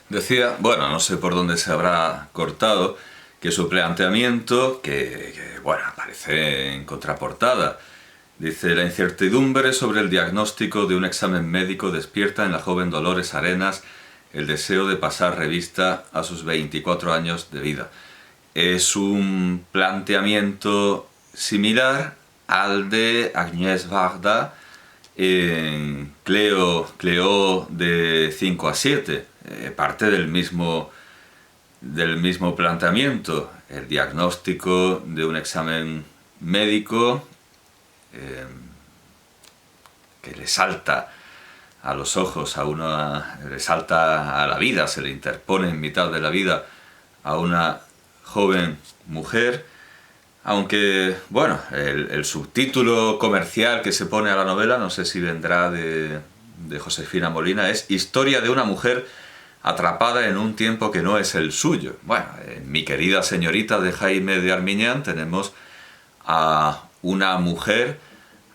Decía, bueno, no sé por dónde se habrá cortado, que su planteamiento, bueno, aparece en contraportada. Dice, la incertidumbre sobre el diagnóstico de un examen médico despierta en la joven Dolores Arenas el deseo de pasar revista a sus 24 años de vida. Es un planteamiento similar al de Agnès Varda en Cleo de 5 a 7. Parte del mismo planteamiento, el diagnóstico de un examen médico eh, que le salta a los ojos le salta a la vida, se le interpone en mitad de la vida a una joven mujer, aunque, bueno, el subtítulo comercial que se pone a la novela, no sé si vendrá de Josefina Molina, es Historia de una mujer atrapada en un tiempo que no es el suyo. Bueno, en Mi querida señorita de Jaime de Armiñán tenemos a una mujer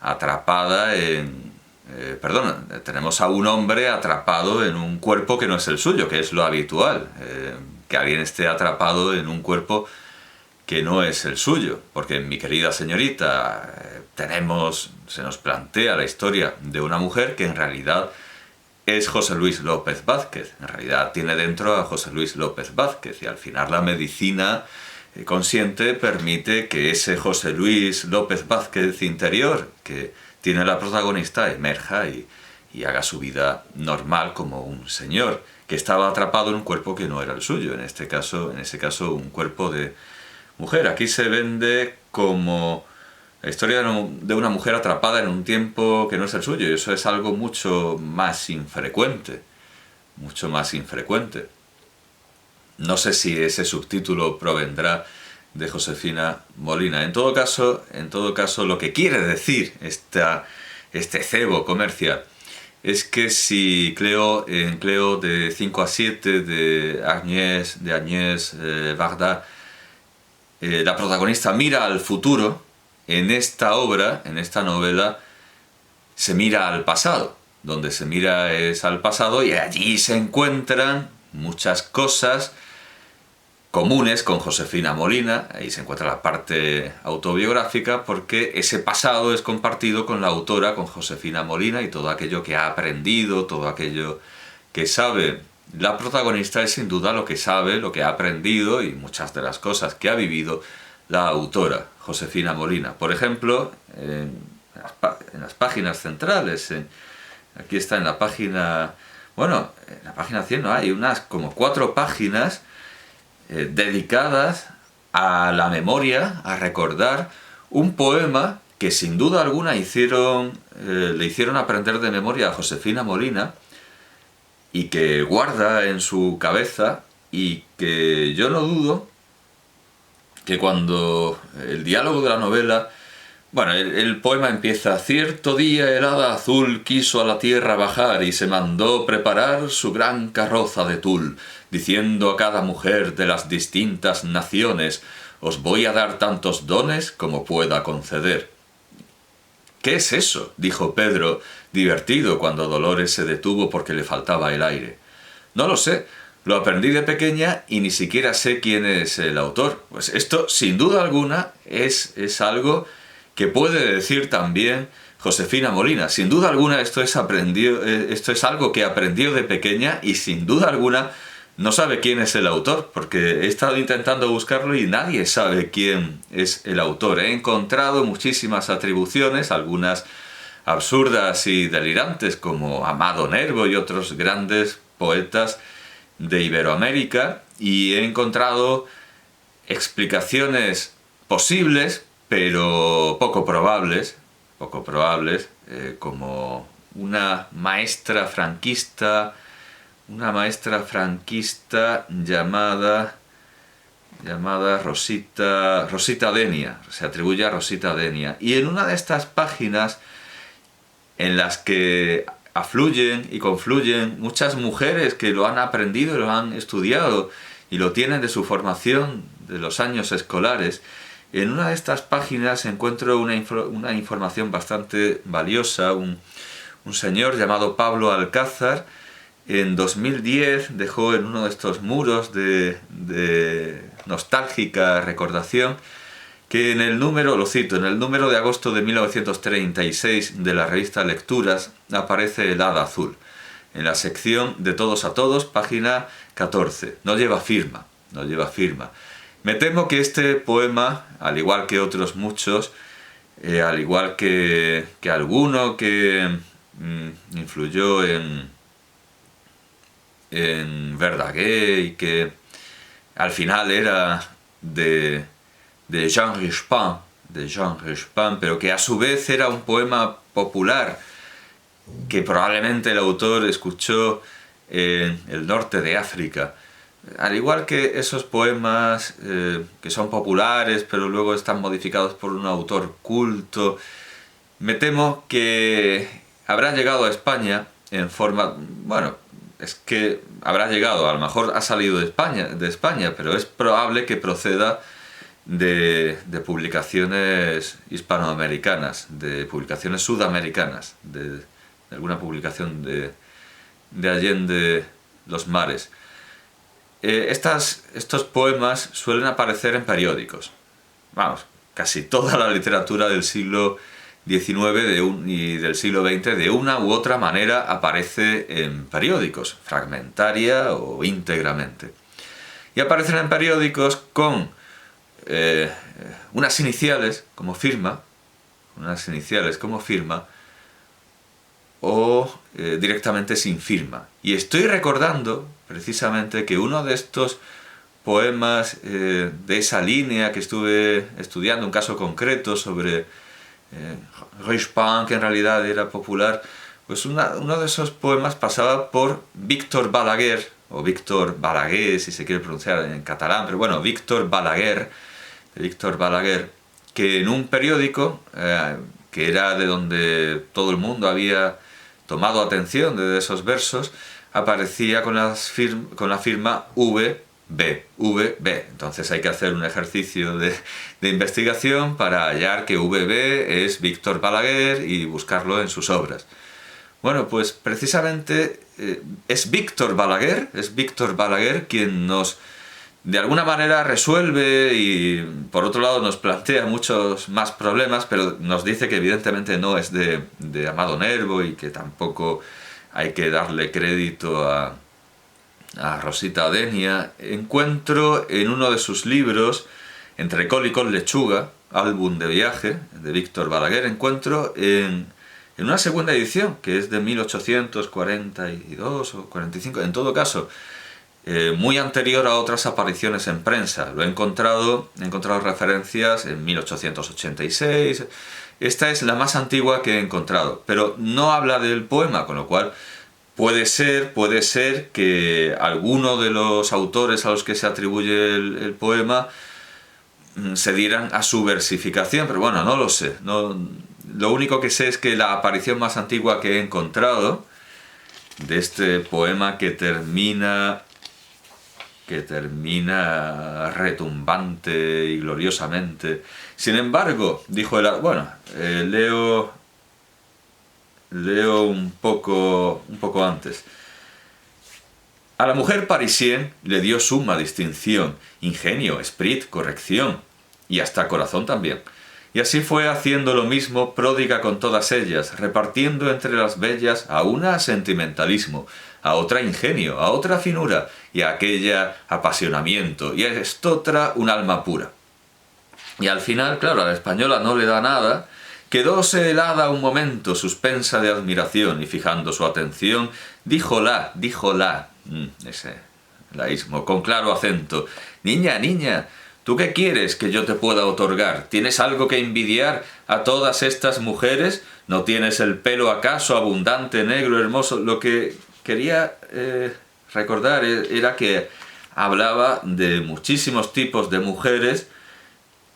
atrapada tenemos a un hombre atrapado en un cuerpo que no es el suyo, que es lo habitual, que alguien esté atrapado en un cuerpo que no es el suyo, porque en Mi querida señorita se nos plantea la historia de una mujer que en realidad es José Luis López Vázquez. En realidad tiene dentro a José Luis López Vázquez y al final la medicina consciente permite que ese José Luis López Vázquez interior que tiene la protagonista emerja y haga su vida normal como un señor que estaba atrapado en un cuerpo que no era el suyo, en ese caso un cuerpo de mujer. Aquí se vende como la historia de una mujer atrapada en un tiempo que no es el suyo, y eso es algo mucho más infrecuente, mucho más infrecuente. No sé si ese subtítulo provendrá de Josefina Molina. En todo caso, lo que quiere decir este cebo comercial es que si en Cleo de 5 a 7 de Agnès Varda, la protagonista mira al futuro, en esta obra, en esta novela, se mira al pasado. Donde se mira es al pasado y allí se encuentran muchas cosas comunes con Josefina Molina. Ahí se encuentra la parte autobiográfica porque ese pasado es compartido con la autora, con Josefina Molina, y todo aquello que ha aprendido, todo aquello que sabe. La protagonista es sin duda lo que sabe, lo que ha aprendido y muchas de las cosas que ha vivido la autora, Josefina Molina. Por ejemplo, en las páginas centrales, aquí está en la página, bueno, en la página 100 no hay unas como 4 páginas dedicadas a la memoria, a recordar un poema que sin duda alguna le hicieron aprender de memoria a Josefina Molina y que guarda en su cabeza, y que yo no dudo que cuando el diálogo de la novela, bueno, el poema empieza: cierto día el hada azul quiso a la tierra bajar y se mandó preparar su gran carroza de tul, diciendo a cada mujer de las distintas naciones: os voy a dar tantos dones como pueda conceder. ¿Qué es eso?, dijo Pedro, divertido, cuando Dolores se detuvo porque le faltaba el aire. No lo sé, lo aprendí de pequeña y ni siquiera sé quién es el autor. Pues esto, sin duda alguna, es algo que puede decir también Josefina Molina. Sin duda alguna esto es algo que aprendió de pequeña y sin duda alguna no sabe quién es el autor, porque he estado intentando buscarlo y nadie sabe quién es el autor. He encontrado muchísimas atribuciones, algunas absurdas y delirantes, como Amado Nervo y otros grandes poetas de Iberoamérica, y he encontrado explicaciones posibles, pero poco probables, como una maestra franquista llamada Rosita Denia, se atribuye a Rosita Denia. Y en una de estas páginas en las que afluyen y confluyen muchas mujeres que lo han aprendido y lo han estudiado y lo tienen de su formación de los años escolares, en una de estas páginas encuentro una información bastante valiosa. Un señor llamado Pablo Alcázar, en 2010 dejó en uno de estos muros de nostálgica recordación que en el número, lo cito, en el número de agosto de 1936 de la revista Lecturas aparece el Hada Azul, en la sección de Todos a Todos, página 14. No lleva firma, no lleva firma. Me temo que este poema, al igual que otros muchos, al igual que alguno que influyó en Verdaguer y que al final era de Jean Rispin, pero que a su vez era un poema popular que probablemente el autor escuchó en el norte de África. Al igual que esos poemas que son populares pero luego están modificados por un autor culto, me temo que habrá llegado a España en forma... Bueno, es que habrá llegado, a lo mejor ha salido de España, pero es probable que proceda de publicaciones hispanoamericanas, de publicaciones sudamericanas, de alguna publicación de Allende los mares. Estos poemas suelen aparecer en periódicos. Vamos, casi toda la literatura del siglo XIX y del siglo XX de una u otra manera aparece en periódicos, fragmentaria o íntegramente. Y aparecen en periódicos con unas iniciales como firma, o directamente sin firma. Y estoy recordando precisamente que uno de estos poemas de esa línea que estuve estudiando, un caso concreto sobre Rispin, que en realidad era popular, pues uno de esos poemas pasaba por Víctor Balaguer, o Víctor Balaguer si se quiere pronunciar en catalán, pero bueno, Víctor Balaguer, que en un periódico que era de donde todo el mundo había tomado atención de esos versos, aparecía con la firma VB. Entonces hay que hacer un ejercicio de investigación para hallar que VB es Víctor Balaguer y buscarlo en sus obras. Bueno, pues precisamente es Víctor Balaguer quien nos, de alguna manera, resuelve y por otro lado nos plantea muchos más problemas, pero nos dice que evidentemente no es de Amado Nervo y que tampoco hay que darle crédito a Rosita Denia. Encuentro en uno de sus libros, Entre col y col lechuga, álbum de viaje de Víctor Balaguer, encuentro en una segunda edición, que es de 1842 o 45, en todo caso, muy anterior a otras apariciones en prensa. He encontrado referencias en 1886. Esta es la más antigua que he encontrado, pero no habla del poema, con lo cual puede ser que alguno de los autores a los que se atribuye el poema se dieran a su versificación, pero bueno, no lo sé. Lo único que sé es que la aparición más antigua que he encontrado de este poema que termina retumbante y gloriosamente. Sin embargo, dijo leo un poco antes. A la mujer parisienne le dio suma distinción, ingenio, esprit, corrección y hasta corazón también. Y así fue haciendo lo mismo pródiga con todas ellas, repartiendo entre las bellas a una sentimentalismo, a otra ingenio, a otra finura, y a aquella apasionamiento, y a estotra un alma pura. Y al final, claro, a la española no le da nada, quedóse helada un momento, suspensa de admiración, y fijando su atención, díjola, ese laísmo, con claro acento, niña, ¿tú qué quieres que yo te pueda otorgar? ¿Tienes algo que envidiar a todas estas mujeres? ¿No tienes el pelo acaso abundante, negro, hermoso? Lo que quería recordar era que hablaba de muchísimos tipos de mujeres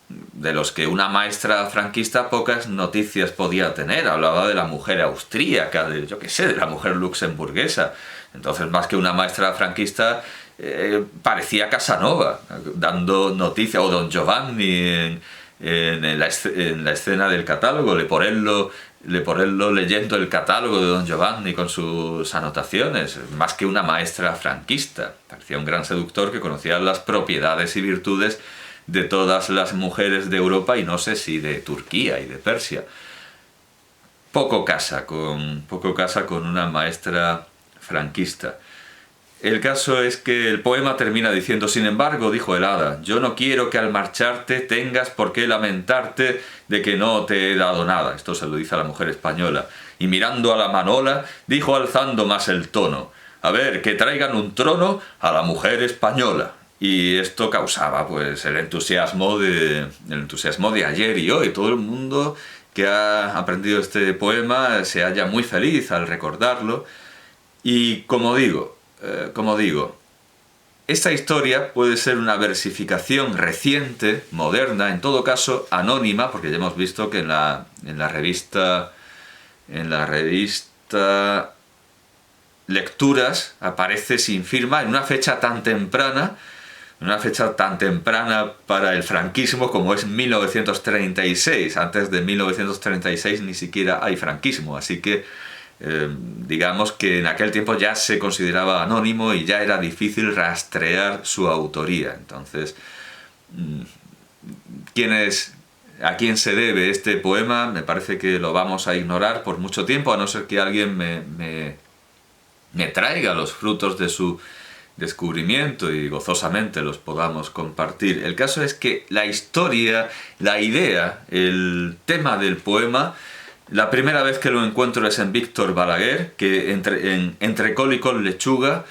de los que una maestra franquista pocas noticias podía tener. Hablaba de la mujer austríaca, de la mujer luxemburguesa. Entonces, más que una maestra franquista, parecía Casanova, dando noticias, o Don Giovanni en la escena del catálogo, Leporello Leporello leyendo el catálogo de Don Giovanni con sus anotaciones, más que una maestra franquista. Parecía un gran seductor que conocía las propiedades y virtudes de todas las mujeres de Europa y no sé si de Turquía y de Persia. Poco casa con una maestra franquista. El caso es que el poema termina diciendo: sin embargo, dijo el hada, yo no quiero que al marcharte tengas por qué lamentarte de que no te he dado nada. Esto se lo dice a la mujer española. Y mirando a la manola, dijo alzando más el tono: a ver, que traigan un trono a la mujer española. Y esto causaba pues el entusiasmo de ayer y hoy. Todo el mundo que ha aprendido este poema se halla muy feliz al recordarlo. Y como digo, esta historia puede ser una versificación reciente, moderna, en todo caso anónima, porque ya hemos visto que en la revista Lecturas aparece sin firma en una fecha tan temprana para el franquismo como es 1936. Antes de 1936 ni siquiera hay franquismo, así que digamos que en aquel tiempo ya se consideraba anónimo y ya era difícil rastrear su autoría. Entonces, ¿a quién se debe este poema? Me parece que lo vamos a ignorar por mucho tiempo, a no ser que alguien me traiga los frutos de su descubrimiento y gozosamente los podamos compartir. El caso es que la historia, la idea, el tema del poema, la primera vez que lo encuentro es en Víctor Balaguer, que entre col y col lechuga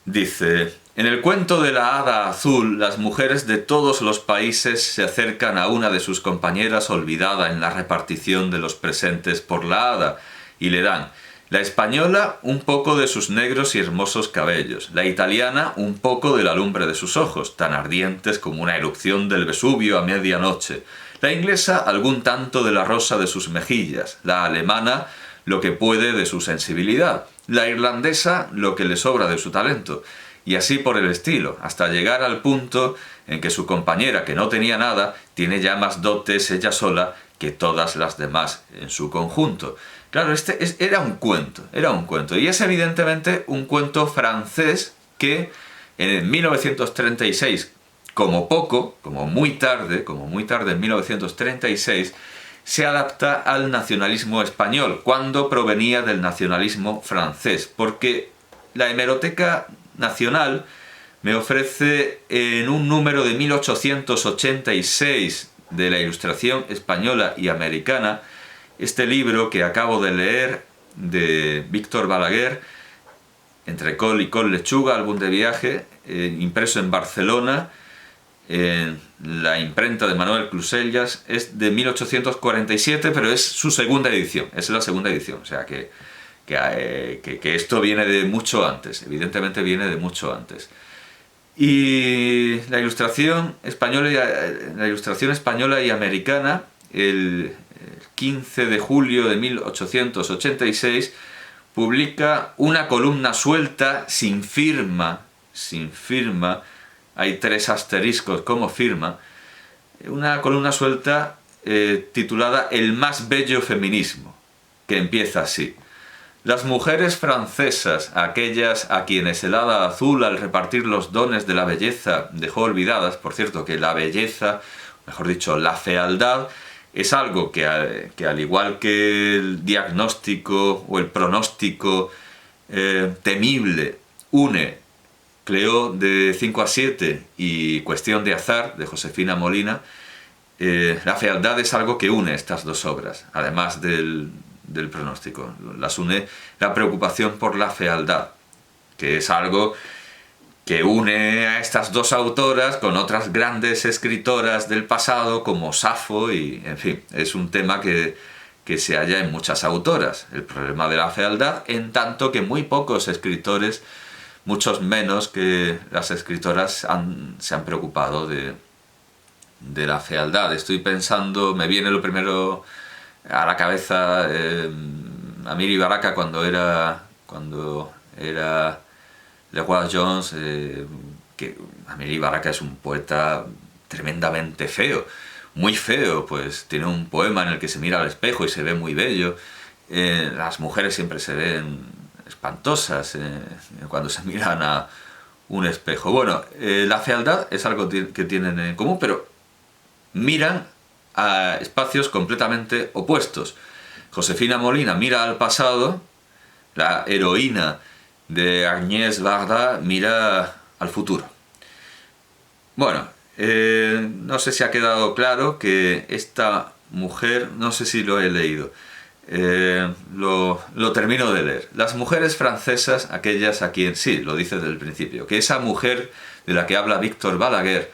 dice: en el cuento de la hada azul, las mujeres de todos los países se acercan a una de sus compañeras olvidada en la repartición de los presentes por la hada y le dan: la española un poco de sus negros y hermosos cabellos, la italiana un poco de la lumbre de sus ojos, tan ardientes como una erupción del Vesubio a medianoche, la inglesa algún tanto de la rosa de sus mejillas, la alemana lo que puede de su sensibilidad, la irlandesa lo que le sobra de su talento, y así por el estilo, hasta llegar al punto en que su compañera, que no tenía nada, tiene ya más dotes ella sola que todas las demás en su conjunto. Claro, era un cuento, y es evidentemente un cuento francés que en 1936, como muy tarde en 1936, se adapta al nacionalismo español, cuando provenía del nacionalismo francés, porque la Hemeroteca Nacional me ofrece en un número de 1886 de la Ilustración española y americana este libro que acabo de leer de Víctor Balaguer, Entre col y col lechuga, álbum de viaje, impreso en Barcelona, en la imprenta de Manuel Clusellas. Es de 1847, pero es su segunda edición, es la segunda edición, o sea que esto viene de mucho antes, evidentemente viene de mucho antes. Y la ilustración española y americana, el 15 de julio de 1886, publica una columna suelta sin firma, hay 3 asteriscos como firma, una columna suelta titulada El más bello feminismo, que empieza así: las mujeres francesas, aquellas a quienes el hada azul al repartir los dones de la belleza dejó olvidadas, por cierto que la belleza, mejor dicho, la fealdad, es algo que al igual que el diagnóstico o el pronóstico temible une Cleo de 5 a 7 y Cuestión de azar de Josefina Molina, la fealdad es algo que une estas dos obras, además del pronóstico. Las une la preocupación por la fealdad, que es algo que une a estas dos autoras con otras grandes escritoras del pasado como Safo y, en fin, es un tema que se halla en muchas autoras, el problema de la fealdad, en tanto que muy pocos escritores, muchos menos que las escritoras, se han preocupado de la fealdad. Estoy pensando, me viene lo primero a la cabeza Amiri Baraka cuando era Leroy Jones, que Amiri Baraka es un poeta tremendamente feo, muy feo, pues tiene un poema en el que se mira al espejo y se ve muy bello. Las mujeres siempre se ven espantosas cuando se miran a un espejo. Bueno, la fealdad es algo que tienen en común, pero miran a espacios completamente opuestos. Josefina Molina mira al pasado, la heroína de Agnès Varda mira al futuro. Bueno, no sé si ha quedado claro que esta mujer, no sé si lo he leído, lo termino de leer. Las mujeres francesas, aquellas a quien, sí, lo dice desde el principio, que esa mujer de la que habla Víctor Balaguer,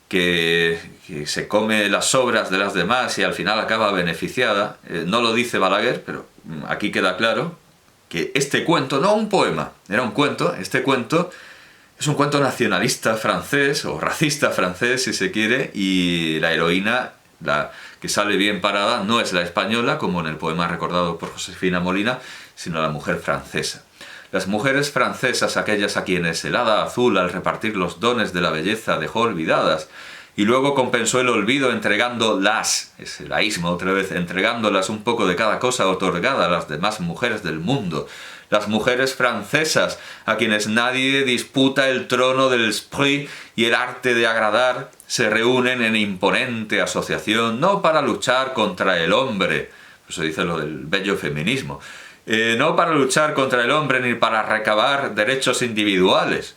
que se come las obras de las demás y al final acaba beneficiada, no lo dice Balaguer, pero aquí queda claro que este cuento, no un poema, era un cuento, este cuento es un cuento nacionalista francés, o racista francés si se quiere, y la heroína, la que sale bien parada, no es la española, como en el poema recordado por Josefina Molina, sino la mujer francesa. Las mujeres francesas, aquellas a quienes el hada azul, al repartir los dones de la belleza, dejó olvidadas, y luego compensó el olvido entregándolas, es el aísmo otra vez, entregándolas un poco de cada cosa otorgada a las demás mujeres del mundo. Las mujeres francesas, a quienes nadie disputa el trono del esprit y el arte de agradar, se reúnen en imponente asociación, no para luchar contra el hombre, eso dice lo del bello feminismo, no para luchar contra el hombre ni para recabar derechos individuales,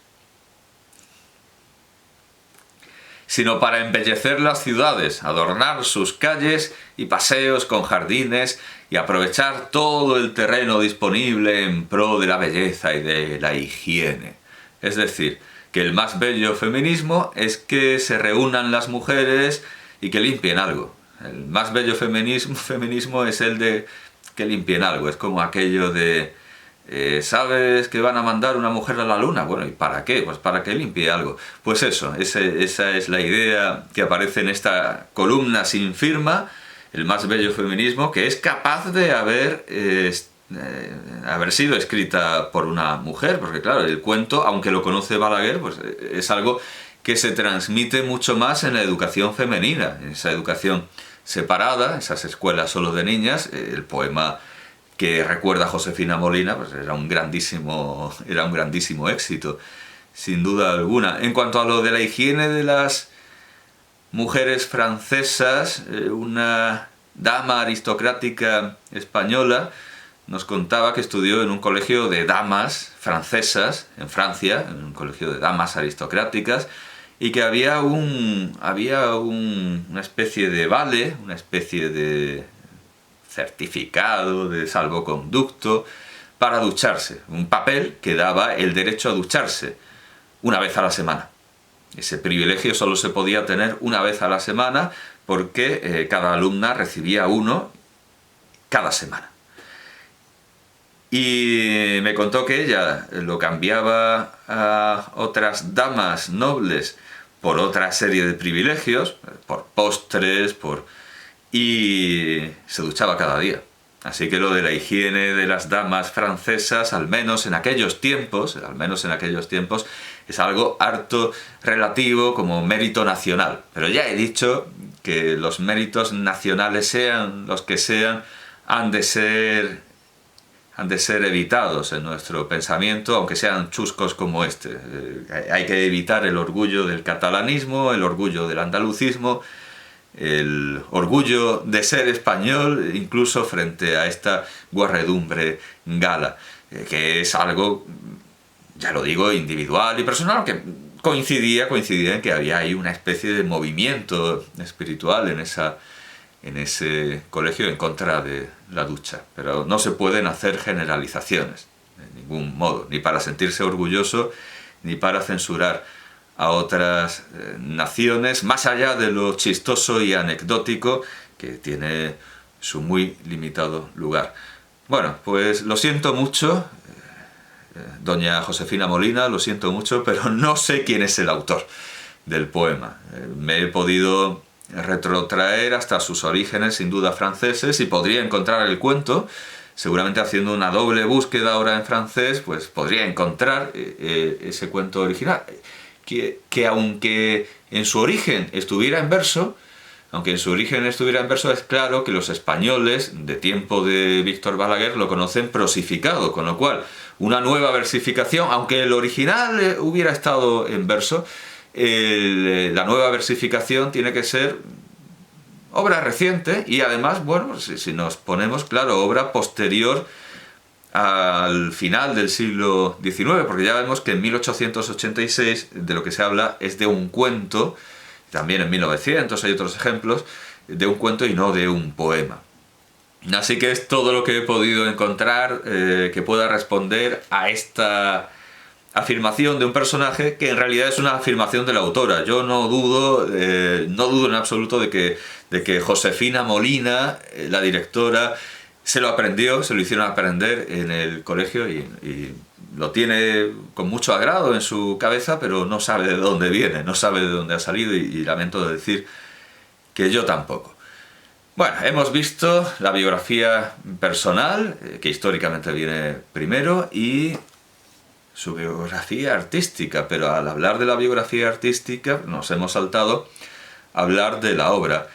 sino para embellecer las ciudades, adornar sus calles y paseos con jardines y aprovechar todo el terreno disponible en pro de la belleza y de la higiene. Es decir, que el más bello feminismo es que se reúnan las mujeres y que limpien algo. El más bello feminismo es el de que limpien algo. Es como aquello de... ¿sabes que van a mandar una mujer a la luna? Bueno, ¿y para qué? Pues para que limpie algo. Pues eso, esa es la idea que aparece en esta columna sin firma, el más bello feminismo, que es capaz de haber sido escrita por una mujer, porque claro, el cuento, aunque lo conoce Balaguer, pues es algo que se transmite mucho más en la educación femenina, en esa educación separada, esas escuelas solo de niñas. El poema que recuerda a Josefina Molina, pues era un grandísimo éxito, sin duda alguna. En cuanto a lo de la higiene de las mujeres francesas, una dama aristocrática española nos contaba que estudió en un colegio de damas francesas, en Francia, en un colegio de damas aristocráticas, y que había una especie de vale, una especie de certificado de salvoconducto para ducharse, un papel que daba el derecho a ducharse una vez a la semana. Ese privilegio solo se podía tener una vez a la semana porque cada alumna recibía uno cada semana. Y me contó que ella lo cambiaba a otras damas nobles por otra serie de privilegios, por postres, y se duchaba cada día. Así que lo de la higiene de las damas francesas, al menos en aquellos tiempos, es algo harto relativo como mérito nacional. Pero ya he dicho que los méritos nacionales, sean los que sean, han de ser evitados en nuestro pensamiento, aunque sean chuscos como este. Hay que evitar el orgullo del catalanismo, el orgullo del andalucismo, el orgullo de ser español, incluso frente a esta guarredumbre gala, que es algo, ya lo digo, individual y personal, que coincidía en que había ahí una especie de movimiento espiritual en ese colegio en contra de la ducha. Pero no se pueden hacer generalizaciones, de ningún modo, ni para sentirse orgulloso, ni para censurar a otras naciones, más allá de lo chistoso y anecdótico que tiene su muy limitado lugar. Bueno, pues lo siento mucho, doña Josefina Molina, lo siento mucho, pero no sé quién es el autor del poema. Me he podido retrotraer hasta sus orígenes, sin duda franceses, y podría encontrar el cuento, seguramente haciendo una doble búsqueda ahora en francés, pues podría encontrar ese cuento original, que aunque en su origen estuviera en verso, aunque en su origen estuviera en verso, es claro que los españoles de tiempo de Víctor Balaguer lo conocen prosificado, con lo cual una nueva versificación, aunque el original hubiera estado en verso, la nueva versificación tiene que ser obra reciente y además, bueno, si nos ponemos, claro, obra posterior al final del siglo XIX, porque ya vemos que en 1886 de lo que se habla es de un cuento, también en 1900 hay otros ejemplos, de un cuento y no de un poema. Así que es todo lo que he podido encontrar que pueda responder a esta afirmación de un personaje que en realidad es una afirmación de la autora. Yo no dudo en absoluto de que Josefina Molina, la directora, se lo aprendió, se lo hicieron aprender en el colegio y lo tiene con mucho agrado en su cabeza, pero no sabe de dónde viene, no sabe de dónde ha salido y lamento decir que yo tampoco. Bueno, hemos visto la biografía personal, que históricamente viene primero, y su biografía artística, pero al hablar de la biografía artística nos hemos saltado a hablar de la obra.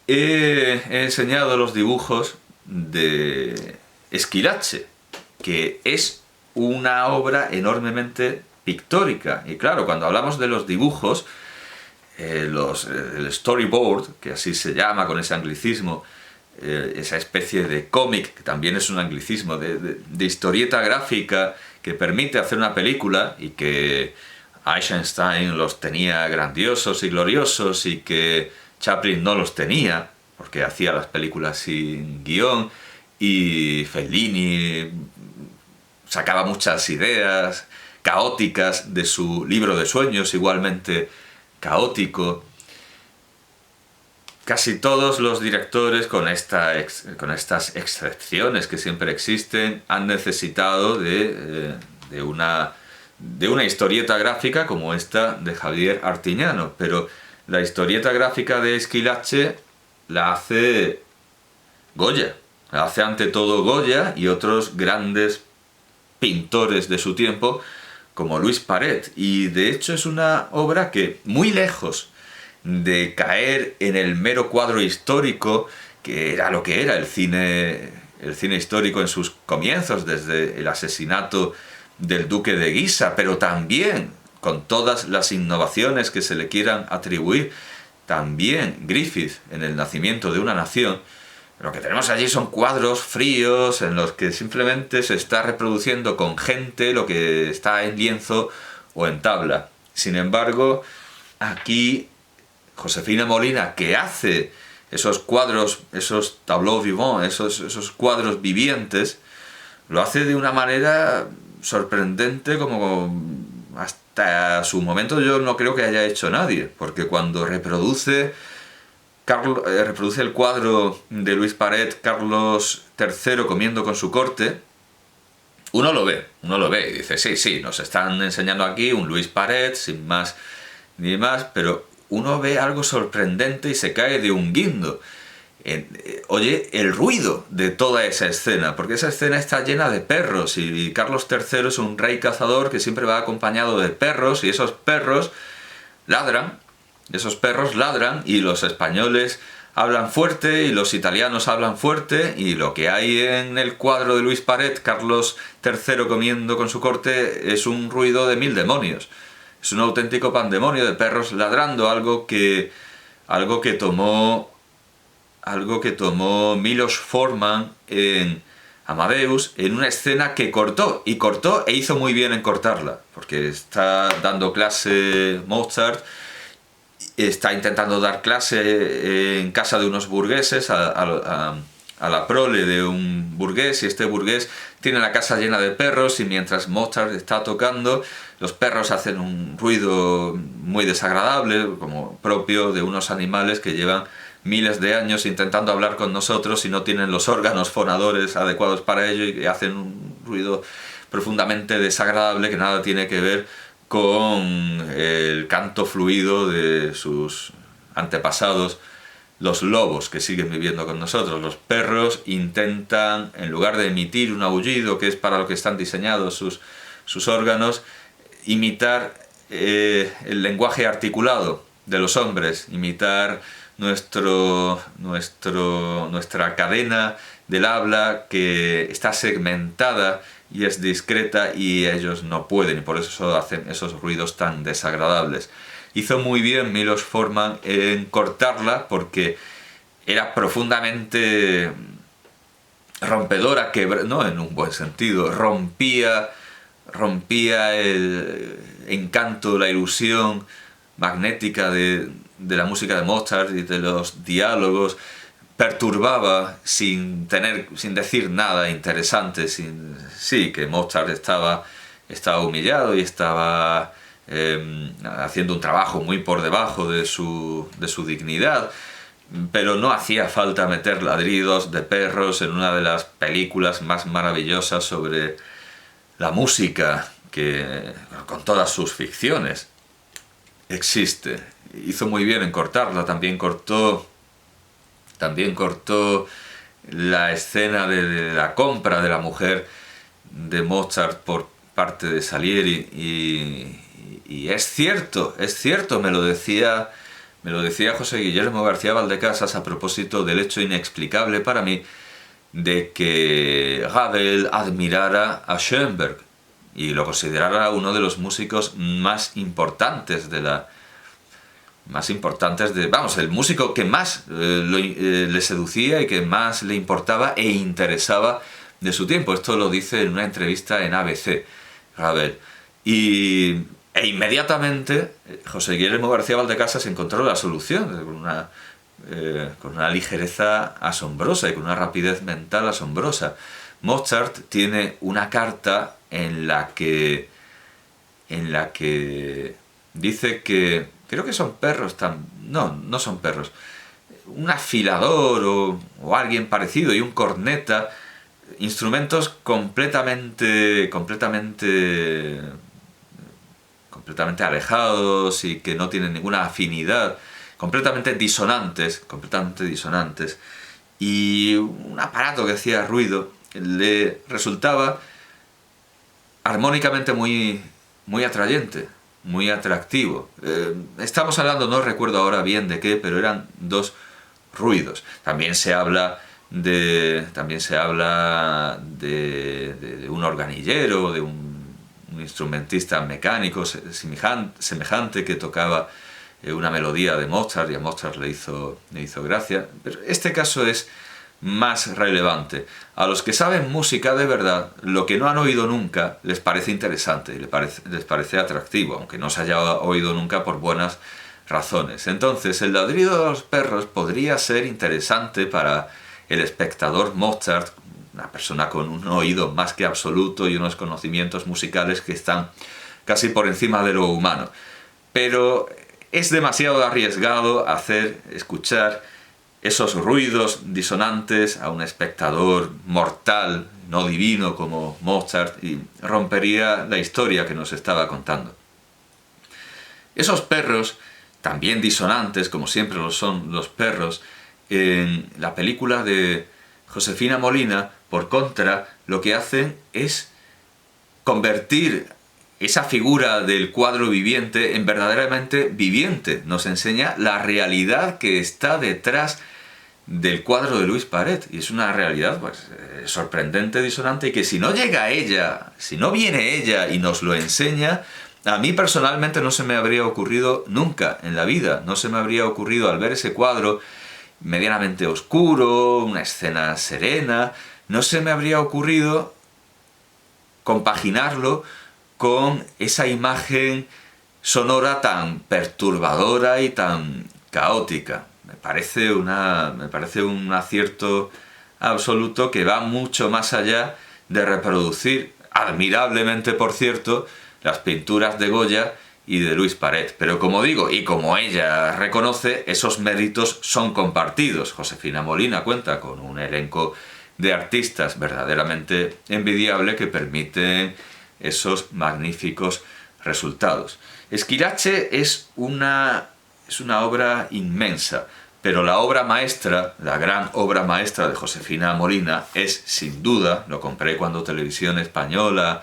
He enseñado los dibujos de Squillace, que es una obra enormemente pictórica. Y claro, cuando hablamos de los dibujos, el storyboard, que así se llama con ese anglicismo, esa especie de cómic, que también es un anglicismo, de historieta gráfica que permite hacer una película y que Eisenstein los tenía grandiosos y gloriosos y que Chaplin no los tenía, porque hacía las películas sin guión, y Fellini sacaba muchas ideas caóticas de su libro de sueños, igualmente caótico. Casi todos los directores, con estas excepciones que siempre existen, han necesitado de una historieta gráfica como esta de Javier Artiñano, pero la historieta gráfica de Squillace la hace Goya, la hace ante todo Goya y otros grandes pintores de su tiempo como Luis Paret, y de hecho es una obra que, muy lejos de caer en el mero cuadro histórico, que era lo que era el cine histórico en sus comienzos, desde el asesinato del duque de Guisa, pero también con todas las innovaciones que se le quieran atribuir, también Griffith en El nacimiento de una nación. Lo que tenemos allí son cuadros fríos en los que simplemente se está reproduciendo con gente lo que está en lienzo o en tabla. Sin embargo, aquí Josefina Molina, que hace esos cuadros, esos tableaux vivants, esos cuadros vivientes, lo hace de una manera sorprendente, como hasta su momento yo no creo que haya hecho nadie, porque cuando reproduce el cuadro de Luis Paret, Carlos III comiendo con su corte, uno lo ve y dice, sí, nos están enseñando aquí un Luis Paret, sin más ni más, pero uno ve algo sorprendente y se cae de un guindo. Oye, el ruido de toda esa escena, porque esa escena está llena de perros y Carlos III es un rey cazador que siempre va acompañado de perros y esos perros ladran y los españoles hablan fuerte y los italianos hablan fuerte, y lo que hay en el cuadro de Luis Paret, Carlos III comiendo con su corte, es un ruido de 1000 demonios. Es un auténtico pandemonio de perros ladrando, algo que tomó Milos Forman en Amadeus, en una escena que cortó e hizo muy bien en cortarla, porque está dando clase Mozart, está intentando dar clase en casa de unos burgueses a la prole de un burgués, y este burgués tiene la casa llena de perros, y mientras Mozart está tocando, los perros hacen un ruido muy desagradable, como propio de unos animales que llevan miles de años intentando hablar con nosotros y no tienen los órganos fonadores adecuados para ello, y hacen un ruido profundamente desagradable que nada tiene que ver con el canto fluido de sus antepasados, los lobos, que siguen viviendo con nosotros. Los perros intentan, en lugar de emitir un aullido, que es para lo que están diseñados sus órganos, imitar el lenguaje articulado de los hombres, imitar nuestra cadena del habla, que está segmentada y es discreta, y ellos no pueden, y por eso hacen esos ruidos tan desagradables. Hizo muy bien Milos Forman en cortarla, porque era profundamente rompedora, no en un buen sentido, rompía el encanto, la ilusión magnética de la música de Mozart y de los diálogos, perturbaba sin decir nada interesante, sí, que Mozart estaba humillado y estaba haciendo un trabajo muy por debajo de su dignidad, pero no hacía falta meter ladridos de perros en una de las películas más maravillosas sobre la música, que con todas sus ficciones existe. Hizo muy bien en cortarla. También cortó la escena de la compra de la mujer de Mozart por parte de Salieri, y es cierto, me lo decía José Guillermo García Valdecasas a propósito del hecho inexplicable para mí de que Ravel admirara a Schoenberg y lo considerara uno de los músicos más importantes el músico que más le seducía y que más le importaba e interesaba de su tiempo. Esto lo dice en una entrevista en ABC, Ravel. E inmediatamente José Guillermo García Valdecasas encontró la solución con una ligereza asombrosa y con una rapidez mental asombrosa. Mozart tiene una carta en la que dice que, creo que son perros, no son perros, un afilador o alguien parecido, y un corneta, instrumentos completamente alejados y que no tienen ninguna afinidad, completamente disonantes, y un aparato que hacía ruido le resultaba armónicamente muy atrayente, muy atractivo. Estamos hablando, no recuerdo ahora bien de qué, pero eran dos ruidos. También se habla de un organillero, de un instrumentista mecánico semejante que tocaba una melodía de Mozart, y a Mozart le hizo gracia. Pero este caso es más relevante. A los que saben música de verdad, lo que no han oído nunca les parece interesante y les parece atractivo, aunque no se haya oído nunca por buenas razones. Entonces, el ladrido de los perros podría ser interesante para el espectador Mozart, una persona con un oído más que absoluto y unos conocimientos musicales que están casi por encima de lo humano. Pero es demasiado arriesgado escuchar esos ruidos disonantes a un espectador mortal, no divino como Mozart, y rompería la historia que nos estaba contando. Esos perros, también disonantes, como siempre lo son los perros, en la película de Josefina Molina, por contra, lo que hacen es convertir esa figura del cuadro viviente en verdaderamente viviente. Nos enseña la realidad que está detrás del cuadro de Luis Paret, y es una realidad pues sorprendente, disonante, y que si no llega ella, si no viene ella y nos lo enseña, a mí personalmente no se me habría ocurrido nunca en la vida, no se me habría ocurrido al ver ese cuadro medianamente oscuro, una escena serena, no se me habría ocurrido compaginarlo con esa imagen sonora tan perturbadora y tan caótica. Me parece un acierto absoluto que va mucho más allá de reproducir, admirablemente por cierto, las pinturas de Goya y de Luis Paret. Pero como digo, y como ella reconoce, esos méritos son compartidos. Josefina Molina cuenta con un elenco de artistas verdaderamente envidiable que permiten esos magníficos resultados. Esquilache es una obra inmensa, pero la obra maestra, la gran obra maestra de Josefina Molina es, sin duda, lo compré cuando Televisión Española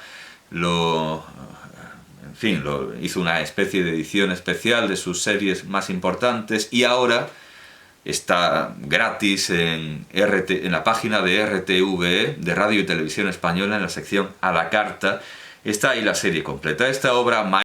hizo una especie de edición especial de sus series más importantes, y ahora Está gratis en la página de RTVE, de Radio y Televisión Española, en la sección A la Carta. Está ahí la serie completa. Esta obra